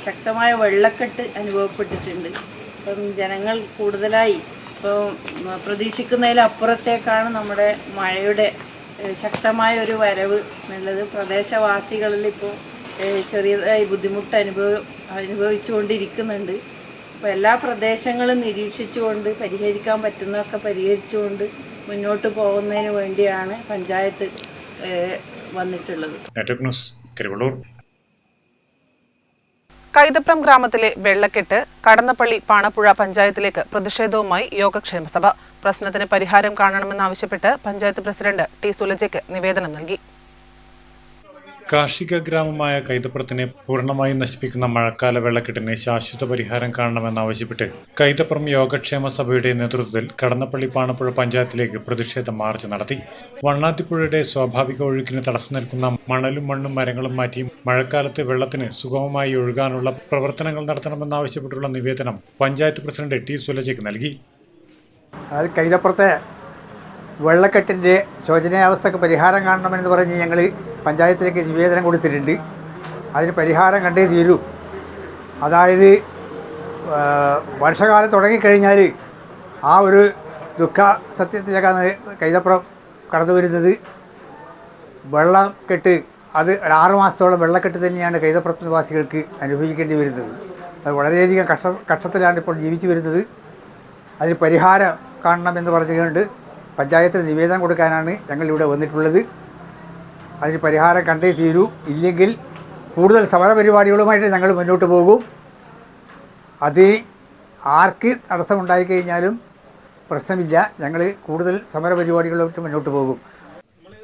ശക്തമായ വെള്ളക്കെട്ട് അനുഭവപ്പെട്ടിട്ടുണ്ട്. അപ്പം ജനങ്ങൾ കൂടുതലായി പ്രതീക്ഷിക്കുന്നതിലപ്പുറത്തേക്കാണ് നമ്മുടെ മഴയുടെ ശക്തമായ ഒരു വരവ് എന്നുള്ളത്. പ്രദേശവാസികളിൽ ഇപ്പോൾ ചെറിയതായി ബുദ്ധിമുട്ട് അനുഭവിച്ചുകൊണ്ടിരിക്കുന്നുണ്ട്. അപ്പോൾ എല്ലാ പ്രദേശങ്ങളും നിരീക്ഷിച്ചുകൊണ്ട് പരിഹരിക്കാൻ പറ്റുന്നതൊക്കെ പരിഹരിച്ചുകൊണ്ട് മുന്നോട്ട് പോകുന്നതിന് വേണ്ടിയാണ് പഞ്ചായത്ത് വന്നിട്ടുള്ളത്. കൈതപ്രം ഗ്രാമത്തിലെ വെള്ളക്കെട്ട് കടന്നപ്പള്ളി പാണപ്പുഴ പഞ്ചായത്തിലേക്ക് പ്രതിഷേധവുമായി യോഗക്ഷേമ സഭ. പ്രശ്നത്തിന് പരിഹാരം കാണണമെന്നാവശ്യപ്പെട്ട് പഞ്ചായത്ത് പ്രസിഡന്റ് ടി സുലജയ്ക്ക് നിവേദനം നൽകി. കാർഷിക ഗ്രാമമായ കൈതപ്പുറത്തിനെ പൂർണ്ണമായും നശിപ്പിക്കുന്ന മഴക്കാല വെള്ളക്കെട്ടിന് ശാശ്വത പരിഹാരം കാണണമെന്നാവശ്യപ്പെട്ട് കൈതപ്പുറം യോഗക്ഷേമ സഭയുടെ നേതൃത്വത്തിൽ കടന്നപ്പള്ളി പാണപ്പുഴ പഞ്ചായത്തിലേക്ക് പ്രതിഷേധ മാർച്ച് നടത്തി. വണ്ണാത്തിപ്പുഴയുടെ സ്വാഭാവിക ഒഴുക്കിന് തടസ്സം നിൽക്കുന്ന മണലും മണ്ണും മരങ്ങളും മാറ്റി മഴക്കാലത്ത് വെള്ളത്തിന് സുഗമമായി ഒഴുകാനുള്ള പ്രവർത്തനങ്ങൾ നടത്തണമെന്നാവശ്യപ്പെട്ടുള്ള നിവേദനം പഞ്ചായത്ത് പ്രസിഡന്റ് ടി സുലജയ്ക്ക് നൽകി. കൈതപ്പുറത്തെ വെള്ളക്കെട്ടിൻ്റെ ശോചനീയാവസ്ഥക്ക് പരിഹാരം കാണണമെന്ന് പറഞ്ഞ് ഞങ്ങൾ പഞ്ചായത്തിലേക്ക് നിവേദനം കൊടുത്തിട്ടുണ്ട്. അതിന് പരിഹാരം കണ്ടേ തീരൂ. അതായത് വർഷകാലം തുടങ്ങിക്കഴിഞ്ഞാൽ ആ ഒരു ദുഃഖ സത്യത്തിലേക്കാണ് കൈതപ്പുറം കടന്നു വരുന്നത്. വെള്ളക്കെട്ട് അത് 6 മാസത്തോളം വെള്ളക്കെട്ട് തന്നെയാണ് കൈതപ്പുറത്ത് നിവാസികൾക്ക് അനുഭവിക്കേണ്ടി വരുന്നത്. അത് വളരെയധികം കഷ്ടത്തിലാണ് ഇപ്പോൾ ജീവിച്ചു വരുന്നത്. അതിന് പരിഹാരം കാണണമെന്ന് പറഞ്ഞുകൊണ്ട് പഞ്ചായത്തിന് നിവേദനം കൊടുക്കാനാണ് ഞങ്ങളിവിടെ വന്നിട്ടുള്ളത്. അതിന് പരിഹാരം കണ്ടേ തീരൂ. ഇല്ലെങ്കിൽ കൂടുതൽ സമരപരിപാടികളുമായിട്ട് ഞങ്ങൾ മുന്നോട്ട് പോകും. അത് ആർക്ക് തടസ്സമുണ്ടായിക്കഴിഞ്ഞാലും പ്രശ്നമില്ല. ഞങ്ങൾ കൂടുതൽ സമരപരിപാടികളുമായിട്ട് മുന്നോട്ട് പോകും.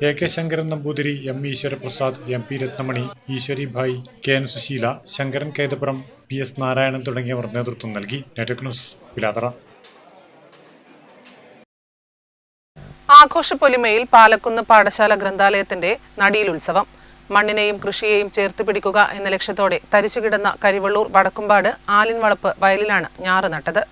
A K Shankaran Namboothiri, M Eswaraprasad, M P Rathnamani, Eswaribhai, K N Susheela, Shankaran Kaithappuram, P S Narayanan തുടങ്ങിയവർ നേതൃത്വം നൽകി. Network news, Pilathara. ആഘോഷപ്പൊലിമയിൽ പാലക്കുന്ന് പാഠശാല ഗ്രന്ഥാലയത്തിന്റെ നടീൽ ഉത്സവം. മണ്ണിനെയും കൃഷിയെയും ചേർത്ത് പിടിക്കുക എന്ന ലക്ഷ്യത്തോടെ തരിച്ചുകിടന്ന കരിവള്ളൂർ വടക്കുംപാട് ആലിൻവളപ്പ് വയലിലാണ് ഞാറ് നട്ടത്.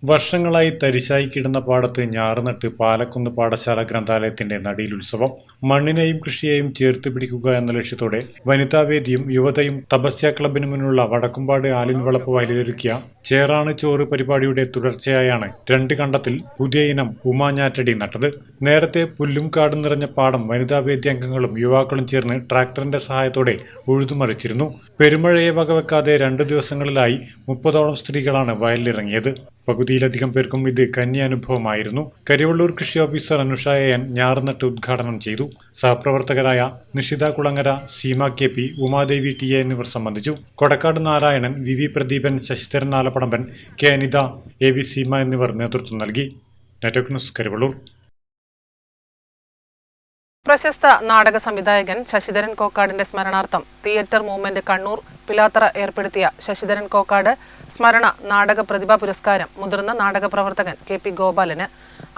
വർഷങ്ങളായി തരിശായി കിടന്ന പാടത്ത് ഞാറുനട്ട് പാലക്കുന്ന് പാഠശാല ഗ്രന്ഥാലയത്തിന്റെ നടീൽ ഉത്സവം. മണ്ണിനെയും കൃഷിയെയും ചേർത്ത് പിടിക്കുക എന്ന ലക്ഷ്യത്തോടെ വനിതാവേദിയും യുവതയും തപസ്യ ക്ലബിന് മുന്നിലുള്ള വടക്കുംപാട് ആലിൻവളപ്പ് വയലിലൊരുക്കിയ ചേറാണ് ചോറ് പരിപാടിയുടെ തുടർച്ചയായാണ് 2 കണ്ടത്തിൽ പുതിയ ഇനം ഉമാഞ്ഞാറ്റടി നട്ടത്. നേരത്തെ പുല്ലും കാടും നിറഞ്ഞ പാടം വനിതാവേദി അംഗങ്ങളും യുവാക്കളും ചേർന്ന് ട്രാക്ടറിന്റെ സഹായത്തോടെ ഉഴുതുമറിച്ചിരുന്നു. പെരുമഴയെ വകവെക്കാതെ 2 ദിവസങ്ങളിലായി 30ഓളം സ്ത്രീകളാണ് വയലിലിറങ്ങിയത്. പകുതിയിലധികം പേർക്കും ഇത് കന്യാനുഭവമായിരുന്നു. കരിവള്ളൂർ കൃഷി ഓഫീസർ അനുഷ എൻ ഞാറുനട്ട് ഉദ്ഘാടനം ചെയ്തു. സഹപ്രവർത്തകരായ Nishitha Kulangara, Seema K P, Umadevi T A എന്നിവർ സംബന്ധിച്ചു. Kodakkad Narayanan, V V Pradeepan, Sasidharan Alappadamban, K Anitha, A V Seema എന്നിവർ നേതൃത്വം നൽകി. Network news, Karivellur. പ്രശസ്ത നാടക സംവിധായകൻ ശശിധരൻ കോക്കാടിന്റെ സ്മരണാർത്ഥം തിയേറ്റർ മൂവ്മെന്റ് കണ്ണൂർ പിലാത്തറ ഏർപ്പെടുത്തിയ ശശിധരൻ കോക്കാട് സ്മരണ നാടക പ്രതിഭാ പുരസ്കാരം മുതിർന്ന നാടക പ്രവർത്തകൻ കെ പി ഗോപാലന്.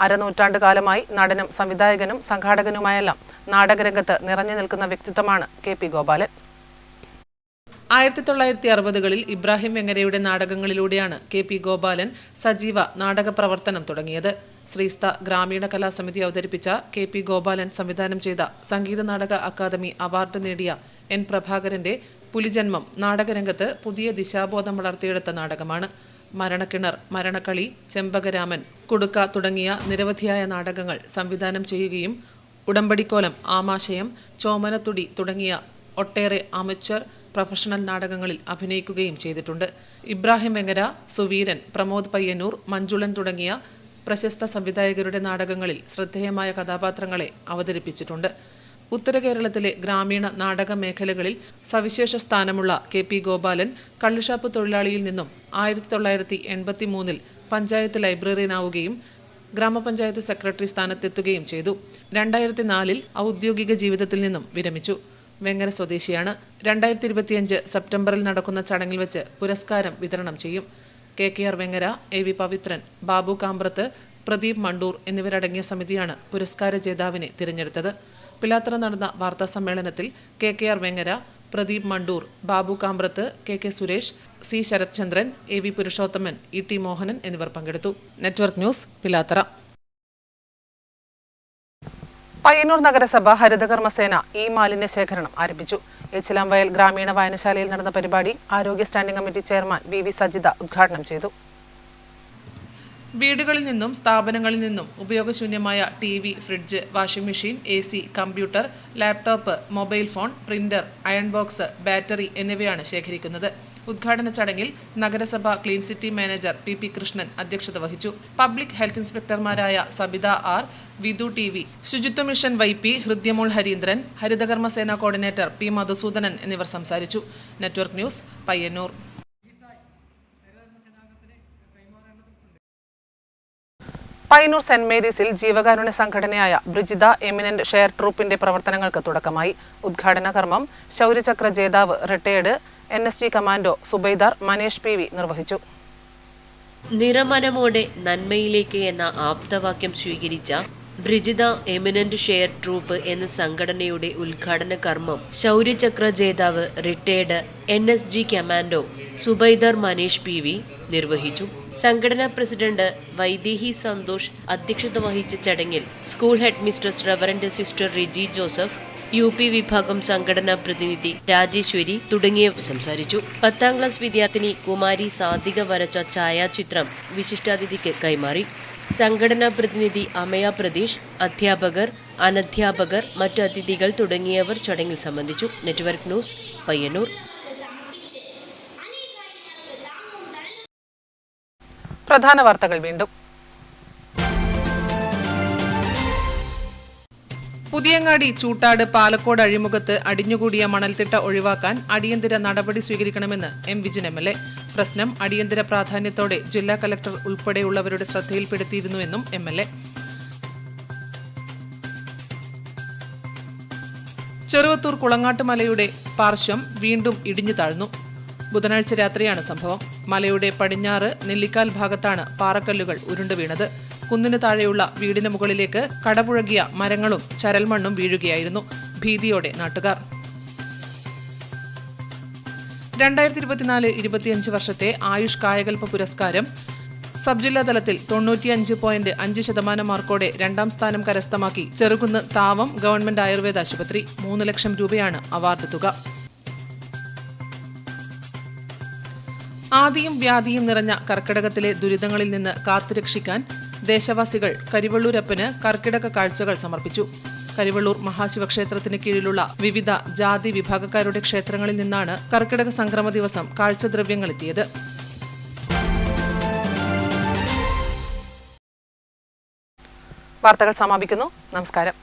അരനൂറ്റാണ്ട് കാലമായി നടനും സംവിധായകനും സംഘാടകനുമായെല്ലാം നാടകരംഗത്ത് നിറഞ്ഞു നിൽക്കുന്ന വ്യക്തിത്വമാണ് കെ പി ഗോപാലൻ. 1960കളിൽ ഇബ്രാഹിം വെങ്ങരയുടെ നാടകങ്ങളിലൂടെയാണ് കെ പി ഗോപാലൻ സജീവ നാടക പ്രവർത്തനം തുടങ്ങിയത്. ശ്രീസ്ത ഗ്രാമീണ കലാസമിതി അവതരിപ്പിച്ച കെ പി ഗോപാലൻ സംവിധാനം ചെയ്ത സംഗീത നാടക അക്കാദമി അവാർഡ് നേടിയ എൻ പ്രഭാകരന്റെ പുലിജന്മം നാടകരംഗത്ത് പുതിയ ദിശാബോധം വളർത്തിയെടുത്ത നാടകമാണ്. മരണക്കിണർ, മരണക്കളി, ചെമ്പകരാമൻ, കുടുക്ക തുടങ്ങിയ നിരവധിയായ നാടകങ്ങൾ സംവിധാനം ചെയ്യുകയും ഉടമ്പടിക്കോലം, ആമാശയം, ചോമനത്തുടി തുടങ്ങിയ ഒട്ടേറെ അമച്വർ പ്രൊഫഷണൽ നാടകങ്ങളിൽ അഭിനയിക്കുകയും ചെയ്തിട്ടുണ്ട്. ഇബ്രാഹിം വെങ്ങര, സുവീരൻ, പ്രമോദ് പയ്യന്നൂർ, മഞ്ജുളൻ തുടങ്ങിയ പ്രശസ്ത സംവിധായകരുടെ നാടകങ്ങളിൽ ശ്രദ്ധേയമായ കഥാപാത്രങ്ങളെ അവതരിപ്പിച്ചിട്ടുണ്ട്. ഉത്തര കേരളത്തിലെ ഗ്രാമീണ നാടക മേഖലകളിൽ സവിശേഷ സ്ഥാനമുള്ള KP ഗോപാലൻ കള്ളുഷാപ്പ് തൊഴിലാളിയിൽ നിന്നും 1983 പഞ്ചായത്ത് ലൈബ്രറിയനാവുകയും ഗ്രാമപഞ്ചായത്ത് സെക്രട്ടറി സ്ഥാനത്തെത്തുകയും ചെയ്തു. 2004 ഔദ്യോഗിക ജീവിതത്തിൽ നിന്നും വിരമിച്ചു. വെങ്ങര സ്വദേശിയാണ്. 2025 സെപ്റ്റംബറിൽ നടക്കുന്ന ചടങ്ങിൽ വെച്ച് പുരസ്കാരം വിതരണം ചെയ്യും. KKR വെങ്ങര, AV പവിത്രൻ, ബാബു കാമ്പ്രത്ത്, പ്രദീപ് മണ്ടൂർ എന്നിവരടങ്ങിയ സമിതിയാണ് പുരസ്കാര ജേതാവിനെ തിരഞ്ഞെടുത്തത്. പിലാത്തറ നടന്ന വാർത്താ സമ്മേളനത്തിൽ KKR വെങ്ങര, പ്രദീപ് മണ്ടൂർ, ബാബു കാമ്പ്രത്ത്, KK Suresh, C Sarathchandran, AV Purushothaman, ET Mohanan എന്നിവർ പങ്കെടുത്തു. Network news, Pilathara. പയ്യന്നൂർ നഗരസഭ ഹരിതകർമ്മസേന മാലിന്യ ശേഖരണം ആരംഭിച്ചു. എച്ചിലാംവയൽ ഗ്രാമീണ വായനശാലയിൽ നടന്ന പരിപാടി ആരോഗ്യ standing committee chairman VV Sajitha ഉദ്ഘാടനം ചെയ്തു. വീടുകളിൽ നിന്നും സ്ഥാപനങ്ങളിൽ നിന്നും ഉപയോഗശൂന്യമായ TV, fridge, washing machine, AC, computer, laptop, mobile phone, printer, iron box, battery എന്നിവയാണ് ശേഖരിക്കുന്നത്. ഉദ്ഘാടന ചടങ്ങിൽ നഗരസഭ clean city manager PP Krishnan അധ്യക്ഷത വഹിച്ചു. പബ്ലിക് ഹെൽത്ത് ഇൻസ്പെക്ടർമാരായ സബിത R, വിധു TV, ശുചിത്വ mission YP Hridyamol Harindran, Harithakarmasena coordinator P Madhusoodanan എന്നിവർ സംസാരിച്ചു. Network news, Payyanur. Payyanur saint മേരീസിൽ ജീവകാരുണ്യ സംഘടനയായ ബ്രിജിത എമിനന്റ് ഷെയർ ട്രൂപ്പിന്റെ പ്രവർത്തനങ്ങൾക്ക് തുടക്കമായി. ഉദ്ഘാടന കർമ്മം ശൗര്യചക്ര ജേതാവ് retired NSG commando subedar Manesh PV നിർവഹിച്ചു. നിറമനമോടെ നന്മയിലേക്ക് എന്ന ആപ്തവാക്യം സ്വീകരിച്ച ബ്രിജിത എമിനന്റ് ഷെയർ ട്രൂപ്പ് എന്ന സംഘടനയുടെ ഉദ്ഘാടന കർമ്മം ശൗര്യചക്ര ജേതാവ് retired NSG commando subedar Manesh PV നിർവഹിച്ചു. സംഘടനാ പ്രസിഡന്റ് വൈദേഹി സന്തോഷ് അധ്യക്ഷത വഹിച്ച ചടങ്ങിൽ school head mistress reverend sister Riji Joseph, UP വിഭാഗം സംഘടനാ പ്രതിനിധി രാജേശ്വരി തുടങ്ങിയവർ സംസാരിച്ചു. 10ാം ക്ലാസ് വിദ്യാർത്ഥിനി കുമാരി സാധിക വരച്ച ഛായാചിത്രം വിശിഷ്ടാതിഥിക്ക് കൈമാറി. സംഘടനാ പ്രതിനിധി അമയ പ്രതീഷ്, അധ്യാപകർ, അനധ്യാപകർ, മറ്റു അതിഥികൾ തുടങ്ങിയവർ ചടങ്ങിൽ സംബന്ധിച്ചു. Network news, Payyanur. പ്രധാന വാർത്തകൾ വീണ്ടും. പുതിയങ്ങാടി, ചൂട്ടാട്, പാലക്കോട് അഴിമുഖത്ത് അടിഞ്ഞുകൂടിയ മണൽത്തിട്ട ഒഴിവാക്കാൻ അടിയന്തര നടപടി സ്വീകരിക്കണമെന്ന് M. വിജിൻ MLA. പ്രശ്നം അടിയന്തര പ്രാധാന്യത്തോടെ ജില്ലാ കലക്ടർ ഉൾപ്പെടെയുള്ളവരുടെ ശ്രദ്ധയിൽപ്പെടുത്തിയിരുന്നുവെന്നും MLA. ചെറുവത്തൂർ കുളങ്ങാട്ടുമലയുടെ പാർശ്വം വീണ്ടും ഇടിഞ്ഞു താഴ്ന്നു. ബുധനാഴ്ച രാത്രിയാണ് സംഭവം. മലയുടെ പടിഞ്ഞാറ് നെല്ലിക്കാൽ ഭാഗത്താണ് പാറക്കല്ലുകൾ ഉരുണ്ടു വീണത്. കുന്നിന് താഴെയുള്ള വീടിന് മുകളിലേക്ക് കടപുഴകിയ മരങ്ങളും ചരൽമണ്ണും വീഴുകയായിരുന്നു. ഭീതിയോടെ നാട്ടുകാർ. 2024-25 വർഷത്തെ ആയുഷ് കായകൽപ്പ പുരസ്കാരം സബ് ജില്ലാ തലത്തിൽ 95.5% മാർക്കോടെ 2ാം സ്ഥാനം കരസ്ഥമാക്കി ചെറുകുന്ന് താവം ഗവൺമെന്റ് ആയുർവേദ ആശുപത്രി. 3 ലക്ഷം രൂപയാണ് അവാർഡ് തുക. ആദിയും വ്യാധിയും നിറഞ്ഞ കർക്കിടകത്തിലെ ദുരിതങ്ങളിൽ നിന്ന് കാത്തുരക്ഷിക്കാൻ ദേശവാസികൾ കരിവള്ളൂരപ്പന് കർക്കിടക കാഴ്ചകൾ സമർപ്പിച്ചു. കരിവള്ളൂർ മഹാശിവക്ഷേത്രത്തിന് കീഴിലുള്ള വിവിധ ജാതി വിഭാഗക്കാരുടെ ക്ഷേത്രങ്ങളിൽ നിന്നാണ് കർക്കിടക സംക്രമ ദിവസം കാഴ്ചദ്രവ്യങ്ങൾ എത്തിയത്. വാർത്തകൾ സമാപിക്കുന്നു. നമസ്കാരം.